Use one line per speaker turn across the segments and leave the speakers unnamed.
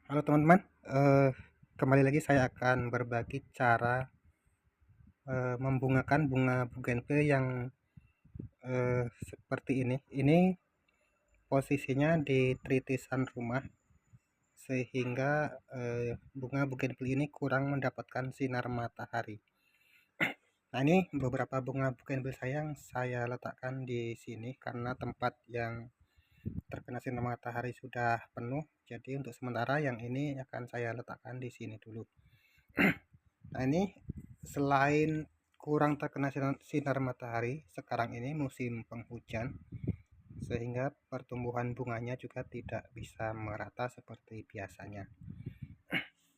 Halo teman-teman, kembali lagi saya akan berbagi cara membungakan bunga bougainville yang seperti ini. Ini posisinya di tritisan rumah, sehingga bunga bougainville ini kurang mendapatkan sinar matahari. Nah, ini beberapa bunga bougainville yang saya letakkan di sini karena tempat yang terkena sinar matahari sudah penuh. Jadi untuk sementara yang ini akan saya letakkan di sini dulu. Nah, ini selain kurang terkena sinar matahari, sekarang ini musim penghujan, sehingga pertumbuhan bunganya juga tidak bisa merata seperti biasanya.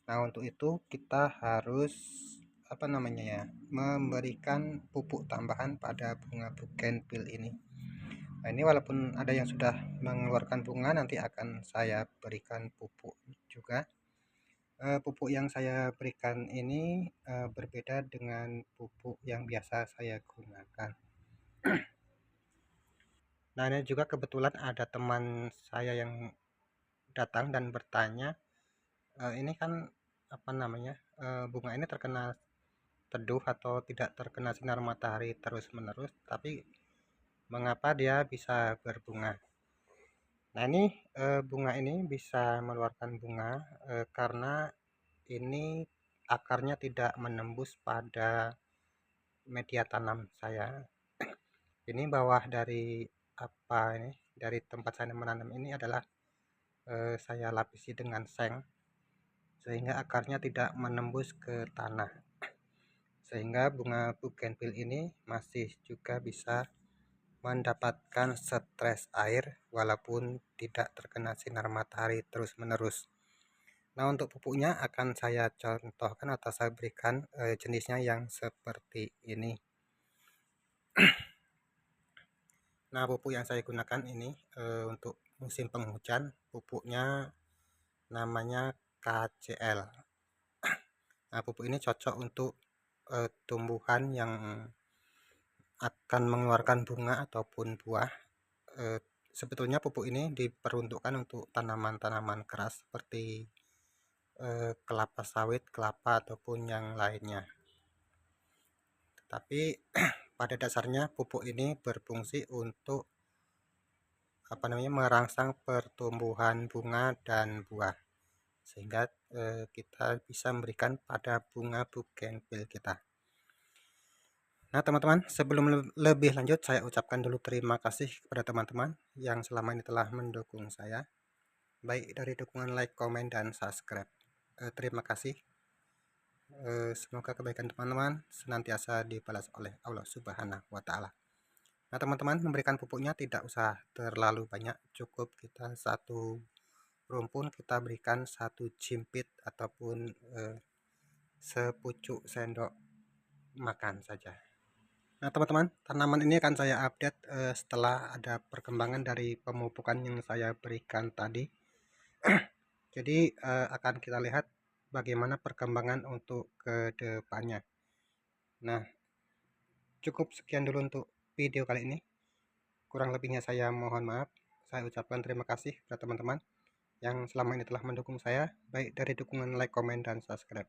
Nah, untuk itu kita harus memberikan pupuk tambahan pada bunga bougainville ini. Nah, ini walaupun ada yang sudah mengeluarkan bunga, nanti akan saya berikan pupuk juga. Pupuk yang saya berikan ini berbeda dengan pupuk yang biasa saya gunakan. Nah, ini juga kebetulan ada teman saya yang datang dan bertanya, ini kan bunga ini terkena teduh atau tidak terkena sinar matahari terus-menerus, tapi mengapa dia bisa berbunga? Nah, ini bunga ini bisa mengeluarkan bunga karena ini akarnya tidak menembus pada media tanam saya. Ini bawah dari dari tempat saya menanam ini adalah saya lapisi dengan seng, sehingga akarnya tidak menembus ke tanah, sehingga bunga bougainville ini masih juga bisa mendapatkan stres air walaupun tidak terkena sinar matahari terus-menerus. Nah, untuk pupuknya akan saya contohkan atau saya berikan jenisnya yang seperti ini. Nah, pupuk yang saya gunakan ini untuk musim penghujan, pupuknya namanya KCL. Nah, pupuk ini cocok untuk tumbuhan yang akan mengeluarkan bunga ataupun buah. Sebetulnya pupuk ini diperuntukkan untuk tanaman-tanaman keras seperti kelapa sawit, kelapa ataupun yang lainnya. Tapi pada dasarnya pupuk ini berfungsi untuk merangsang pertumbuhan bunga dan buah, sehingga kita bisa memberikan pada bunga bougainville kita. Nah, teman-teman, sebelum lebih lanjut saya ucapkan dulu terima kasih kepada teman-teman yang selama ini telah mendukung saya, baik dari dukungan like, komen, dan subscribe. Terima kasih. Semoga kebaikan teman-teman senantiasa dibalas oleh Allah Subhanahu wa Ta'ala. Nah, teman-teman, memberikan pupuknya tidak usah terlalu banyak, cukup kita satu rumpun kita berikan satu jimpit ataupun sepucuk sendok makan saja. Nah, teman-teman, tanaman ini akan saya update setelah ada perkembangan dari pemupukan yang saya berikan tadi. Jadi akan kita lihat bagaimana perkembangan untuk ke depannya. Nah, cukup sekian dulu untuk video kali ini. Kurang lebihnya saya mohon maaf. Saya ucapkan terima kasih kepada teman-teman yang selama ini telah mendukung saya, baik dari dukungan like, komen, dan subscribe.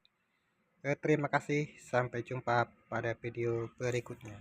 Terima kasih, sampai jumpa pada video berikutnya.